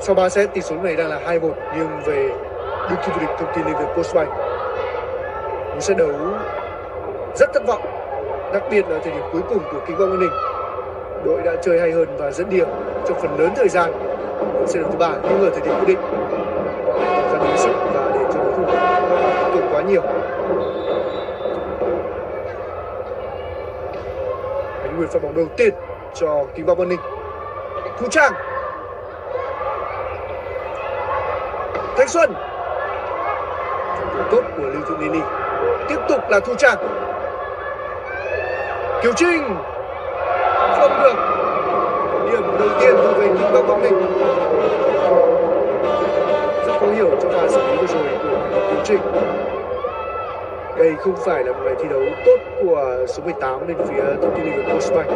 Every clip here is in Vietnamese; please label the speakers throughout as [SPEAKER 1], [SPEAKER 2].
[SPEAKER 1] Sau 3 set tỷ số này đang là 2-1 nhưng về đương kim vô địch Thông tin Liên việt Postbank. Một set đấu rất thất vọng, đặc biệt là thời điểm cuối cùng của King Bang Bắc Ninh. Đội đã chơi hay hơn và dẫn điểm trong phần lớn thời gian ở set đấu thứ 3, nhưng ở thời điểm quyết định họ lại tỏ ra đối sức và để cho đối thủ tổn quá nhiều. Ánh Nguyệt phát bóng đầu tiên cho King Bang Bắc Ninh. Thu Trang, Thanh Xuân, tốt của Lưu Thị Nini. Tiếp tục là Thu Trang, Kiều Trinh, không được. Điểm đầu tiên thuộc về King Bang Bắc Ninh. Rất khó hiểu cho pha xử lý vừa rồi của Kiều Trinh. Đây không phải là một ngày thi đấu tốt của số 18 bên phía Thông tin Liên việt Postbank.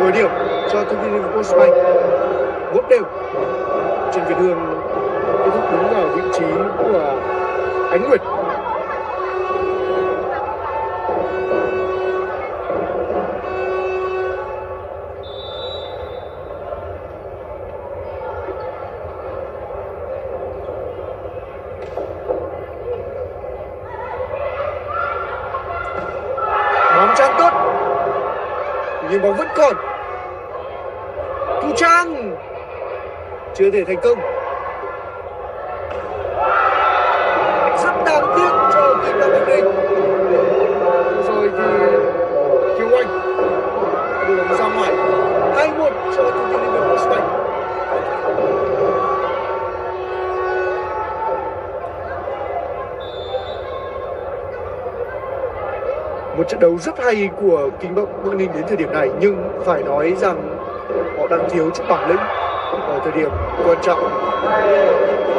[SPEAKER 1] Đổi điểm cho Thông tin Liên việt Postbank. Vốt đều. Trần Việt Hương kết thúc đúng vào vị trí của Ánh Nguyệt. Bóng Trang tốt, nhưng bóng vẫn còn. Thu Trang chưa thể thành công. Rất đáng tiếc cho King Bang Bắc Ninh. Rồi thì Kiều Anh đường ra ngoài. 2-1 cho Thông tin Liên việt Postbank. Một trận đấu rất hay của King Bang Bắc Ninh đến thời điểm này, nhưng phải nói rằng họ đang thiếu chút bản lĩnh ở thời điểm quan trọng.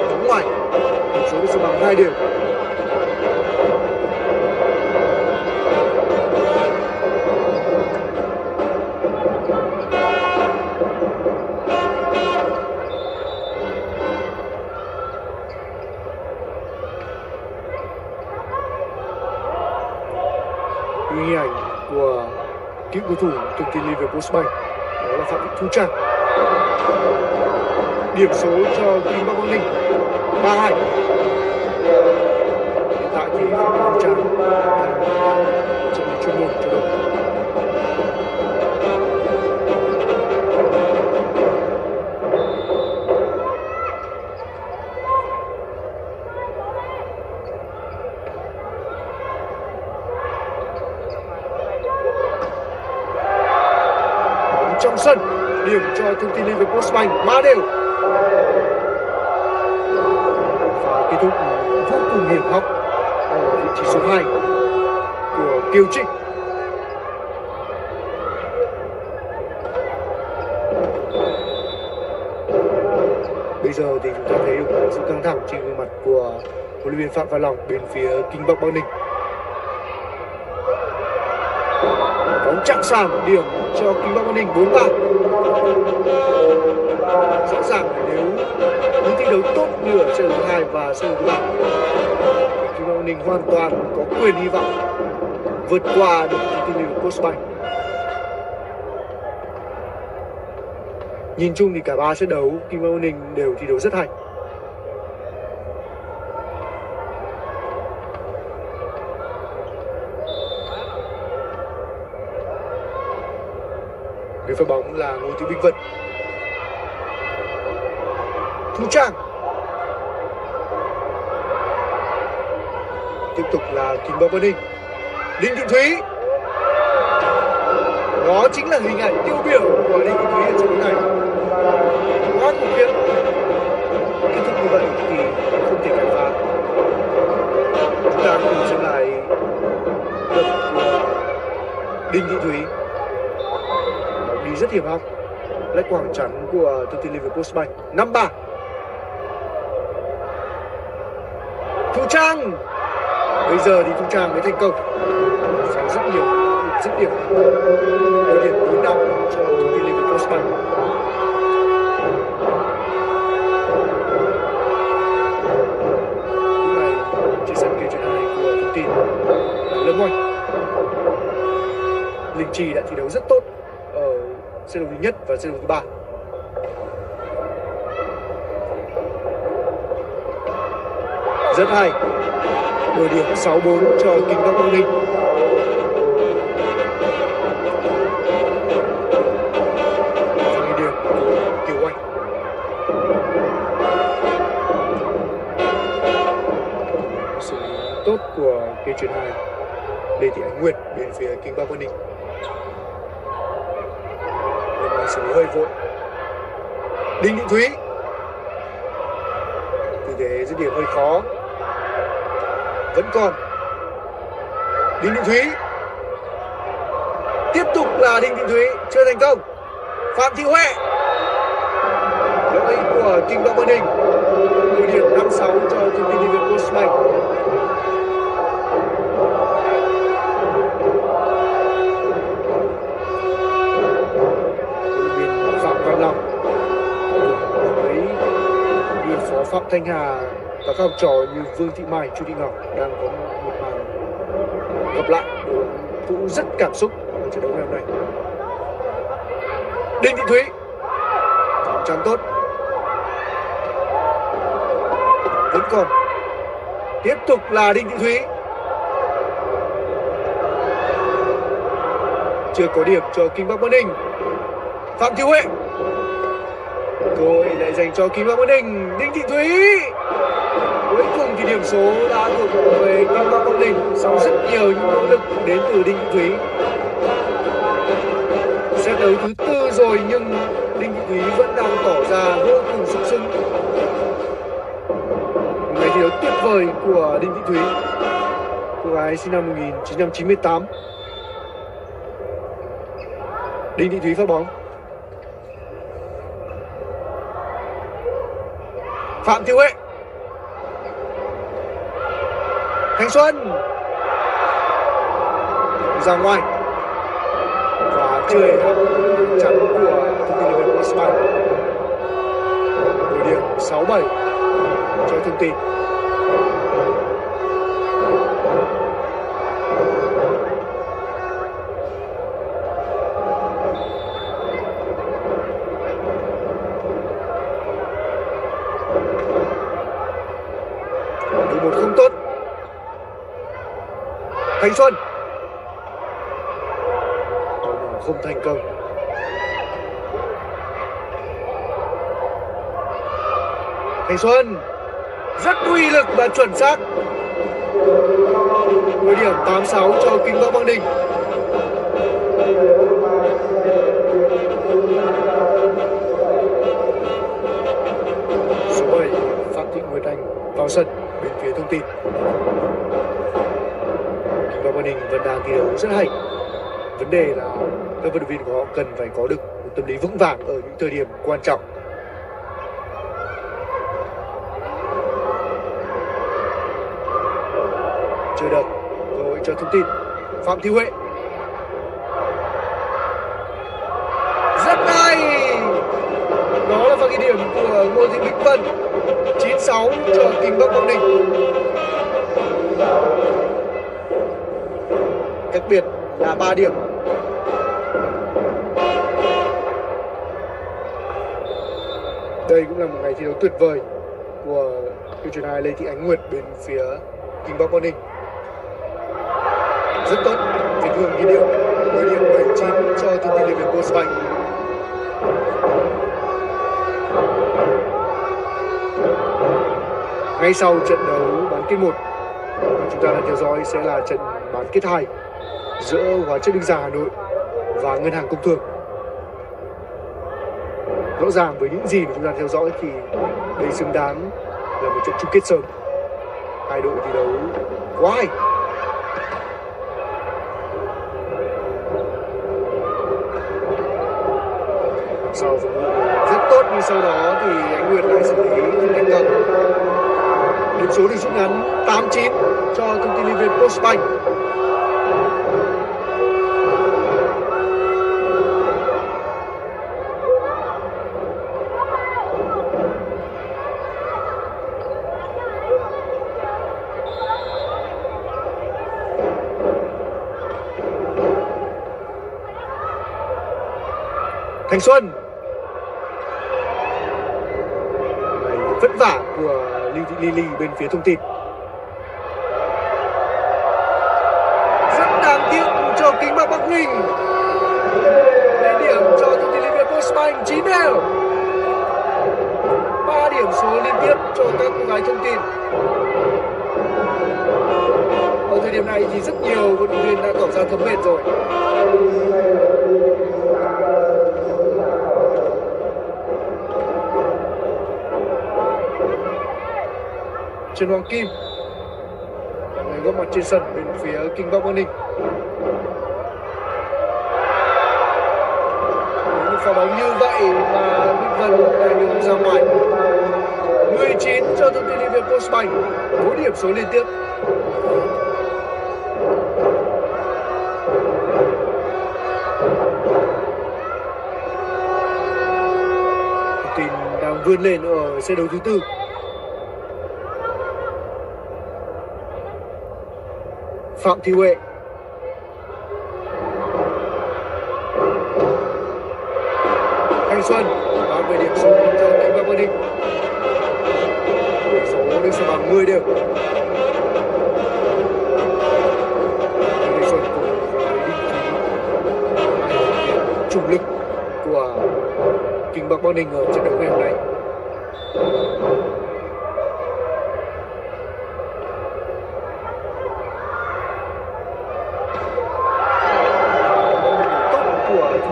[SPEAKER 1] Bóng ngoài, tỷ số được bằng 2-2. Hình ảnh của cựu cầu thủ Thông tin Liên việt Postbank, đó là Phạm Thị Thu Trang. Điểm số cho King Bang Bắc Ninh 3-2. Hiện tại thì Phạm Thị Thu Trang đang trận chuyên môn cho đội. Trong sân, điểm cho Thông tin Liên việt Postbank 3 đều. Và kết thúc vô cùng hiểm hóc ở vị trí số 2 của Kiều Trinh. Bây giờ thì chúng ta thấy được sự căng thẳng trên gương mặt của huấn luyện viên Phạm Văn Long bên phía King Bang Bắc Ninh. Bóng chạm sàn, điểm cho King Bang Bắc Ninh 4-3. Rõ ràng là nếu những thi đấu tốt như ở trận thứ 2 và trận thứ 3, King Bang Bắc Ninh hoàn toàn có quyền hy vọng vượt qua được Thông tin Liên việt Postbank. Nhìn chung thì cả 3 trận đấu King Bang Bắc Ninh đều thi đấu rất hay. Người phát bóng là Ngô Thị Bích Vân. Thu Trang. Tiếp tục là King Bang Bắc Ninh. Đinh Thị Thúy. Đó chính là hình ảnh tiêu biểu của Đinh Thị Thúy ở trận đấu này. Quá khủng khiếp. Kết thúc như vậy thì không thể cản phá. Chúng ta cùng xem lại đợt của Đinh Thị Thúy. Đi rất hiểm hóc, lách quảng chắn của Thông tin Liên việt Postbank. 5-3. Thu Trang. Bây giờ thì Thu Trang mới thành công. Phải rất nhiều dứt điểm. Điều điểm 4-5 cho Thông tin Liên việt Postbank. Lúc này trên sân kênh truyền hình của Thông tin Tuấn Oanh. Linh Chi đã thi đấu rất tốt ở set đấu thứ nhất và set đấu thứ ba. Rất hay. Đổi điểm 6-4 cho Kinh Bắc Quang Ninh. Và ghi điểm của Kiều Oanh. Sự tốt của cây chuyền 2 Lê Thị Ánh Nguyệt bên phía Kinh Bắc Quang Ninh. Lần này xử lý hơi vội. Đinh Thị Thúy. Tư thế dứt điểm hơi khó. Vẫn còn Đinh Thị Thúy. Tiếp tục là Đinh Thị Thúy, chưa thành công. Phạm Thị Huệ. Lỗi của Kinh Bắc Quang Ninh. Đổi điểm 5-6 cho Thông tin Liên Việt Postbank. Phạm Văn Long với điều phó Phạm Thanh Hà và các học trò như Vương Thị Mai, Chu Thị Ngọc đang có một màn gặp lại cũng rất cảm xúc ở trận đấu ngày hôm nay. Đinh Thị Thúy chắn tốt. Vẫn còn. Tiếp tục là Đinh Thị Thúy. Chưa có điểm cho Kinh Bắc Quang Ninh. Phạm Thị Huệ. Cơ hội lại dành cho Kinh Bắc Quang Ninh. Đinh Thị Thúy. Cuối cùng thì điểm số đã thuộc về Kinh Bắc Quang Ninh sau rất nhiều những nỗ lực đến từ Đinh Thị Thúy. Set đấu thứ tư rồi nhưng Đinh Thị Thúy vẫn đang tỏ ra vô cùng sung sức. Ngày thi đấu tuyệt vời của Đinh Thị Thúy, cô gái sinh năm 1998. Đinh Thị Thúy phát bóng. Phạm Thị Huệ. Thanh Xuân ra ngoài và chơi chắn của Thông tin Liên Việt Postbank. Đổi điểm 6-7 cho Thông tin. Đội 1 không tốt. Thanh Xuân không thành công. Thanh Xuân rất uy lực và chuẩn xác. Đổi điểm 8-6 cho Kinh Bắc Quang Ninh. Số 7 Phạm Thị Nguyệt Anh vào sân bên phía Thông tin. Kinh Bắc Quang Ninh vẫn đang thi đấu rất hay. Vấn đề là các vận động viên của họ cần phải có được một tâm lý vững vàng ở những thời điểm quan trọng. Chưa được cơ hội cho Thông tin. Phạm Thị Huệ. Rất hay. Đó là pha ghi điểm của Ngô Thị Bích Vân. 9-6 cho Kinh Bắc Quang Ninh. Cách biệt là 3 điểm. Đây cũng là một ngày thi đấu tuyệt vời của cây chuyền 2 Lê Thị Ánh Nguyệt bên phía Kinh Bắc Quang Ninh. Rất tốt, Việt Hương ghi điểm. Với điểm 7-9 cho Thông tin Liên Việt Postbank. Ngay sau trận đấu bán kết 1, chúng ta đang theo dõi sẽ là trận bán kết 2 giữa Hóa chất Đức Giang Hà Nội và Ngân hàng Công Thương. Rõ ràng với những gì mà chúng ta theo dõi thì đây xứng đáng là một trận chung kết sớm. Hai đội thi đấu quá hay. Sau phòng ngự rất tốt nhưng sau đó thì Ánh Nguyệt lại xử lý không thành công. Điểm số được rút ngắn 8-9 cho Thông tin Liên Việt Postbank. Thanh Xuân. Vất vả của Lily bên phía thông tin. Rất đáng tiếc cho kính bạc Bắc Ninh. Lấy điểm cho thông tin Liên Postbank 9 đều. 3 điểm số liên tiếp cho các cô gái thông tin. Ở thời điểm này thì rất nhiều vận động viên đã tỏ ra thấm mệt rồi. Trần Hoàng Kim là người góp mặt trên sân bên phía Kinh Bắc Bắc Ninh. Một pha bóng như vậy mà Bích Vân lại đưa ra ngoài. 19 cho thông tin Liên Việt Postbank, 4 điểm số liên tiếp. Thông tin đang vươn lên ở set đấu thứ tư. Phạm Thị Huệ. Thanh Xuân và về điểm số cho Kinh Bắc Bắc Ninh. Điểm số được sẽ bằng 10 đều. Thanh Xuân cùng với Đinh Thúy, chủ lực của Kinh Bắc Bắc Ninh ở trận đấu ngày hôm nay.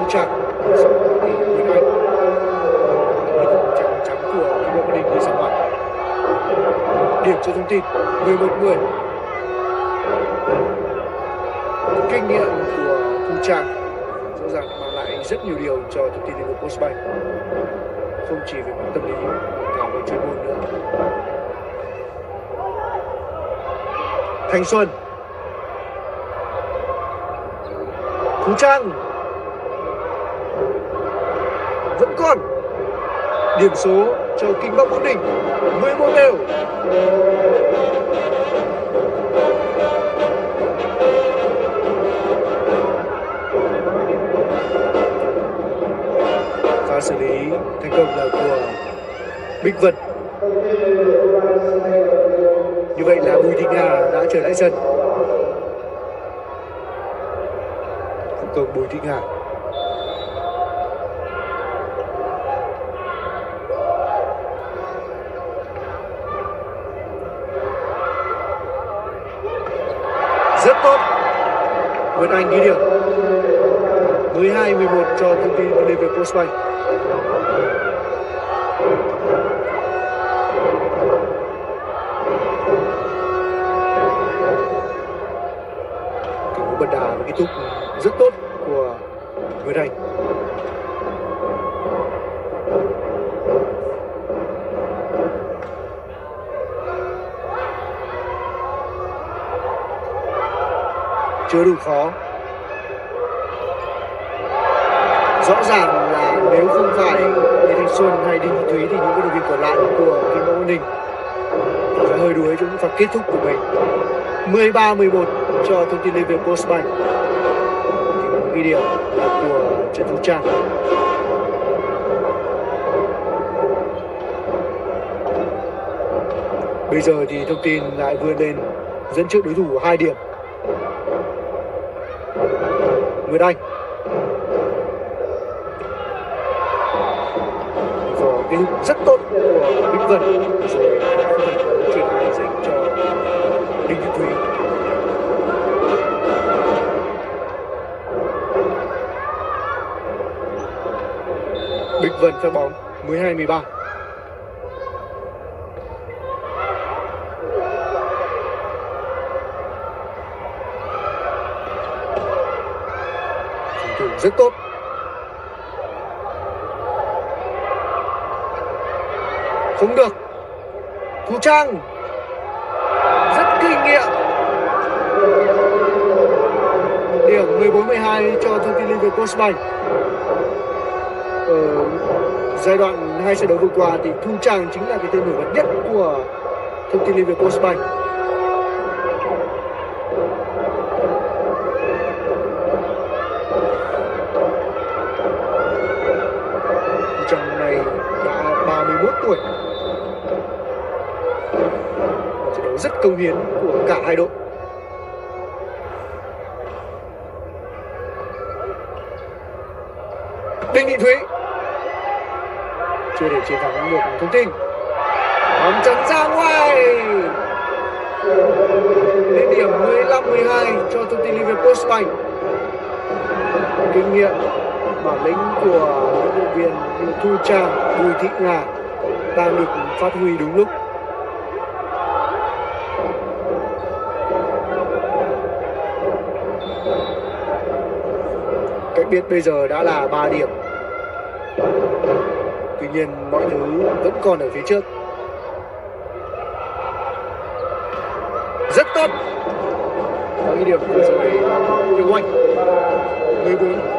[SPEAKER 1] Trang sau thì Nguyễn Anh trắng trắng của Kinh Bắc Bắc Ninh đi ra ngoài. Điểm cho thông tin 11-10. Kinh nghiệm của Thu Trang rõ ràng mang lại rất nhiều điều cho thông tin Liên Việt Postbank, không chỉ về mặt tâm lý mà cả về chuyên môn nữa. Thanh Xuân. Thu Trang vẫn còn. Điểm số cho Kinh Bắc Bắc Ninh 11 đều. Pha xử lý thành công là của Bích Vân. Như vậy là Bùi Thị Nga đã trở lại sân. Thành công Bùi Thị Nga. Rất tốt. Nguyễn Anh ghi điểm 12-11 cho thông tin Liên Việt Postbank. Tình huống bật đà và kết thúc rất tốt của Nguyễn Anh. Chưa đủ khó. Rõ ràng là nếu không phải Lê Thanh Xuân hay Đinh Thị Thúy thì những vận động viên còn lại của Kinh Bắc Bắc Ninh sẽ hơi đuối trong những pha kết thúc của mình. 13-11 cho thông tin Liên Việt Postbank. Ghi điểm là của Trần Thu Trang. Bây giờ thì thông tin lại vươn lên dẫn trước đối thủ 2 điểm. Nguyễn Anh. Rồi cái rất tốt của Bích Vân. Rồi chuyển ai dành cho Đinh Thị Thúy. Bích Vân phát bóng 12-13. Rất tốt. Không được. Thu Trang rất kinh nghiệm. Điểm 14-12 cho thông tin Liên Việt Postbank. Ở giai đoạn 2 trận đấu vừa qua thì Thu Trang chính là cái tên nổi bật nhất của thông tin Liên Việt Postbank. công hiến của cả hai đội. Đinh Thị Thúy chưa thể chiến thắng được Thông Tin. Bóng chắn ra ngoài. Lên điểm 15-12 cho Thông Tin Liverpool. Kinh nghiệm bản lĩnh của huấn luyện viên Thu Trang, Bùi Thị Nga đang được phát huy đúng lúc. Cách biệt bây giờ đã là 3 điểm. Tuy nhiên mọi thứ vẫn còn ở phía trước. Rất tốt. Và cái điểm vừa rồi Kiều Anh 14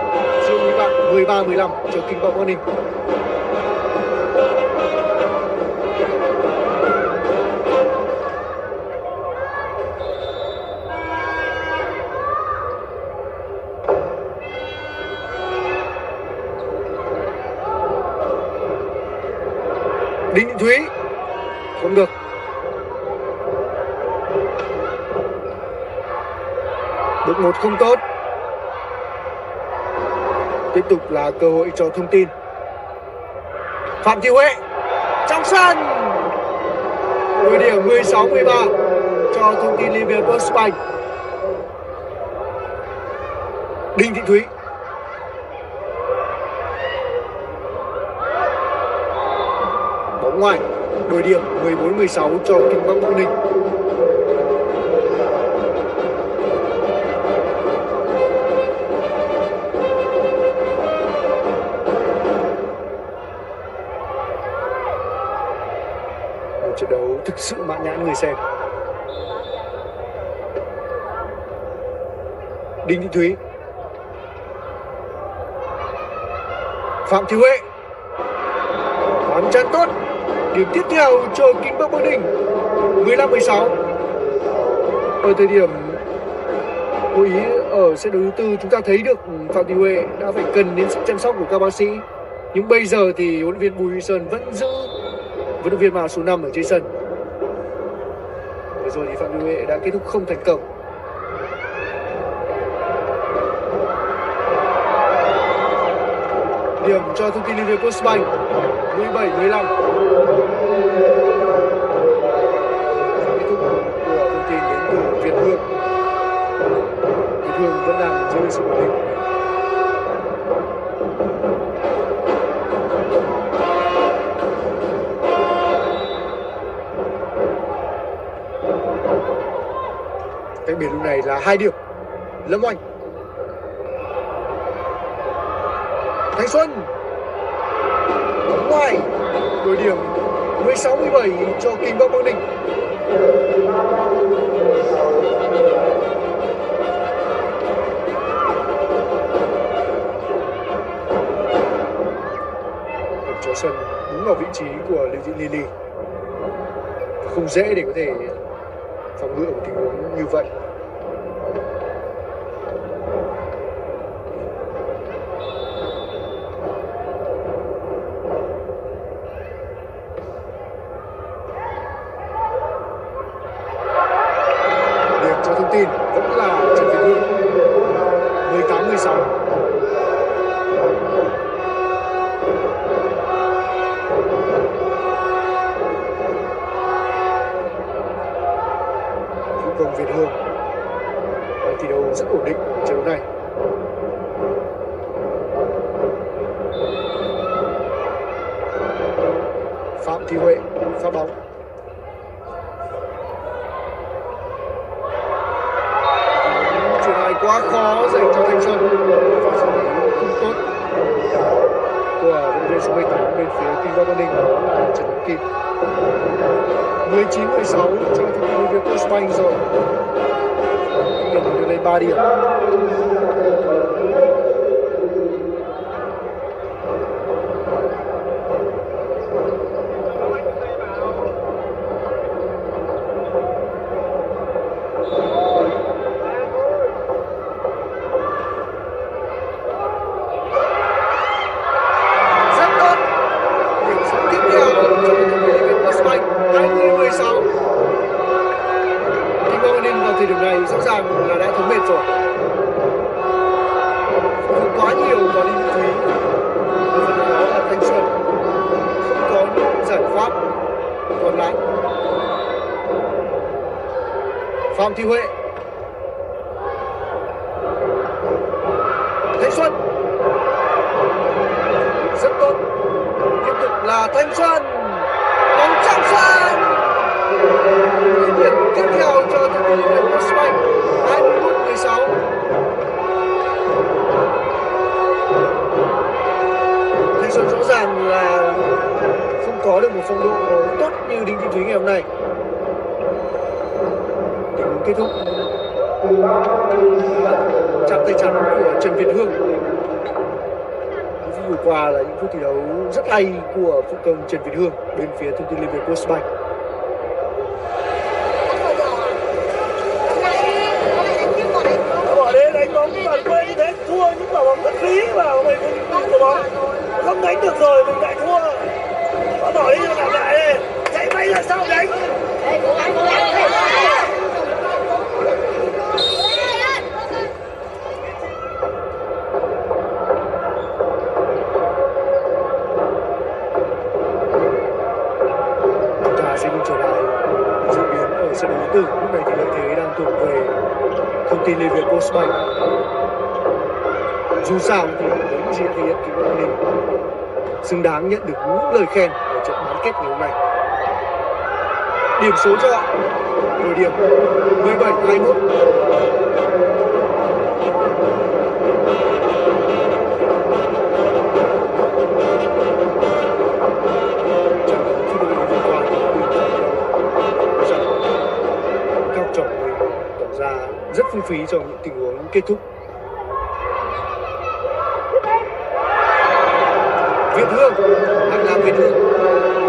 [SPEAKER 1] 13-15 cho Kinh Bắc Quảng Ninh. Đinh Thị Thúy không được. Bước 1 không tốt. Tiếp tục là cơ hội cho Thông Tin. Phạm Thị Huệ trong sân. Đội điểm 16-13 cho Thông Tin Liverpool Spain. Đinh Thị Thúy. Bóng ngoài. Đội điểm 14-16 cho Kinh Bắc Quảng Ninh. Trận đấu thực sự mãn nhãn người xem. Đinh Thị Thúy. Phạm Thị Huệ. Bóng chắn tốt. Điểm tiếp theo cho Kinh Bắc Quảng Ninh 15-16. Ở thời điểm hội ý ở set đấu thứ tư, chúng ta thấy được Phạm Thị Huệ đã phải cần đến sự chăm sóc của các bác sĩ. Nhưng bây giờ thì huấn luyện viên Bùi Huy Sơn vẫn giữ vận động viên màu số 5 ở trên sân. Vừa rồi thì Phạm Thị Huệ đã kết thúc không thành công. Điểm cho Thông Tin Liverpool Spain 17-15. Kết thúc của Thông Tin đến từ Việt Hương. Việt Hương vẫn đang giữ sự ổn định. Cách biệt lúc này là 2 điểm. Lâm Oanh. Thanh Xuân. Bóng ngoài. Đội điểm 16-17 cho Kinh Bắc Quảng Ninh. Cho sân đúng vào vị trí của Lưu Thị Lily. Không dễ để có thể phòng ngự một tình huống như vậy. Điểm cho Thông Tin vẫn là Trần Việt Hương 18-16. Công Việt Hương đang thi đấu rất ổn định ở trận đấu này. Phạm Thị Huệ phát bóng. Chuyền hai quá khó dành cho Thanh Xuân. Và xử lý không tốt của vận động viên số 18 bên phía Kinh Bắc Quảng Ninh, đó là Trần Hữu Kim. 19-16 cho Thông Tin Liverpool Spain rồi. Điểm được lên 3 điểm. Rất tốt. Điểm số tiếp theo cho Thông Tin Liverpool Spain 20-16. thời điểm này rõ ràng là đã thấy mệt rồi, không quá nhiều vào Đinh Thị Thúy, và phần đó là Thanh Xuân không có những giải pháp còn lại. Phạm Thị Huệ, Thanh Xuân rất tốt, tiếp tục là Thanh Xuân, bóng chạm sân. Điểm tiếp theo cho Thông tin Liên việt Postbank 21-16. Thanh Xuân rõ ràng là không có được một phong độ tốt như Đinh Thị Thúy ngày hôm nay. Tình huống kết thúc chạm tay chắn của Trần Việt Hương. Vừa qua là những phút thi đấu rất hay của phụ công Trần Việt Hương bên phía Thông tin Liên việt Postbank.
[SPEAKER 2] Bỏ đến đánh bóng toàn quên như thế, thua những quả bóng rất phí mà mình không có bóng, không đánh được rồi mình lại thua. Bỏ đi làm lại đi, chạy bay là sao đánh.
[SPEAKER 1] Trở lại diễn biến ở sân đấu Tử, lúc này thì lợi thế đang thuộc về Thông tin Liên việt Postbank. Dù sao thì với những gì đã thể hiện thì Quang Ninh xứng đáng nhận được những lời khen ở trận bán kết ngày hôm nay. Điểm số cho họ đổi điểm 17-21. Rất phung phí trong những tình huống kết thúc. Việt Hương, lại là Việt Hương,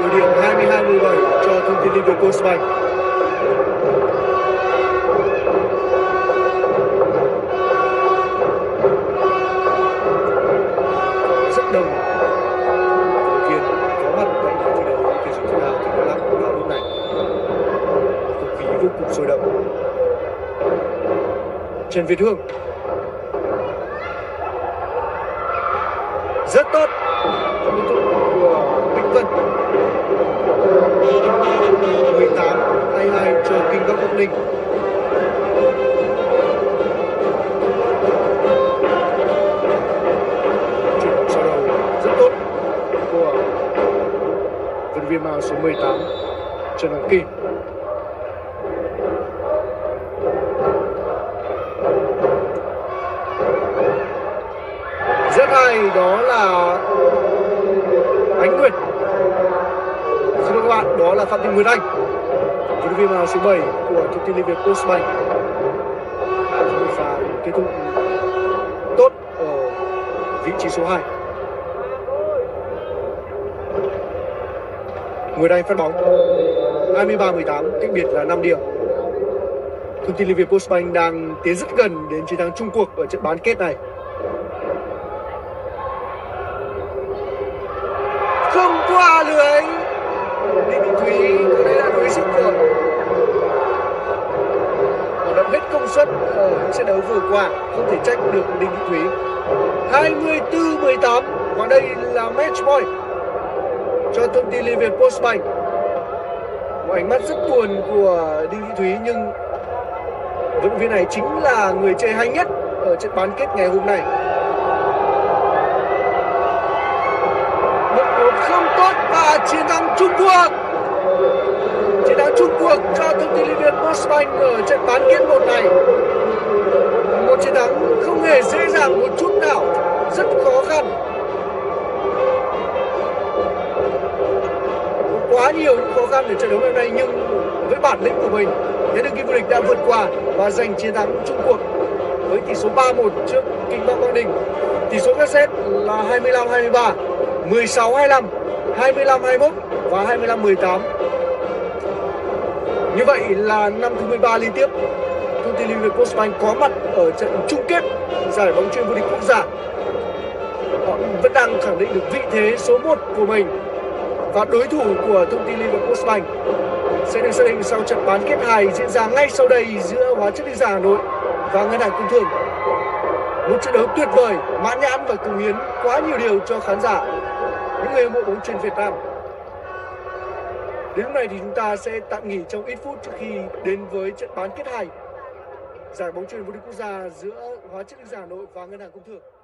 [SPEAKER 1] đổi điểm 22-17 cho Thông tin Liên việt Postbank. Rất đông cổ viên có mặt tại nhà thi đấu thể dục thể thao tỉnh Đắk Lắk vào lúc này, không khí vô cùng sôi động. Trần Việt Hương rất tốt trong kết thúc của Bích Vân. 18-22 cho Kinh Bắc Quảng Ninh. Chuyển bóng sau đầu rất tốt của vận viên mang số 18 Trần Hoàng Kim. Rất hay, đó là Ánh Nguyệt. Xin lỗi các bạn, đó là Phạm Thị Nguyệt Anh, vận viên mang số 7 của Thông tin Liên việt Postbank. Một pha kết thúc tốt ở vị trí số 2. Nguyệt Anh phát bóng 23-18, cách biệt là 5 điểm. Thông tin Liên việt Postbank đang tiến rất gần đến chiến thắng chung cuộc ở trận bán kết này. Không qua lưới, Đinh Thị Thúy có lẽ đã đuối sức rồi. Hoạt động hết công suất ở trận đấu vừa qua, không thể trách được Đinh Thị Thúy. 24-18 và đây là match point cho Thông tin Liên việt Postbank. Một ánh mắt rất buồn của Đinh Thị Thúy, nhưng vận viên này chính là người chơi hay nhất ở trận bán kết ngày hôm nay. Một không tốt và chiến thắng chung cuộc. Chiến thắng chung cuộc cho Thông tin Liên việt Postbank ở trận bán kết 1 này. Một chiến thắng không hề dễ dàng một chút nào, rất khó khăn. Quá nhiều những khó khăn ở trận đấu hôm nay, nhưng với bản lĩnh của mình, Thế Đường Kim vô địch đã vượt qua và giành chiến thắng chung cuộc với tỷ số 3-1 trước Kinh Bắc Quảng Ninh. Tỷ số các set là 25-23, 16-25, 25-21 và 25-18. Như vậy là năm thứ 13 liên tiếp Thông tin Liên việt Postbank có mặt ở trận chung kết giải bóng chuyền vô địch quốc gia. Họ vẫn đang khẳng định được vị thế số 1 của mình, và đối thủ của Thông tin Liên việt Postbank sẽ được xác định sau trận bán kết 2 diễn ra ngay sau đây giữa Hóa chất Đức Giang Hà Nội và Ngân hàng Công Thương. Một trận đấu tuyệt vời, mãn nhãn và cống hiến quá nhiều điều cho khán giả, những người hâm mộ bóng chuyền Việt Nam. Đến lúc này thì chúng ta sẽ tạm nghỉ trong ít phút trước khi đến với trận bán kết 2 giải bóng chuyền vô địch quốc gia giữa Hóa chất Đức Giang Hà Nội và Ngân hàng Công Thương.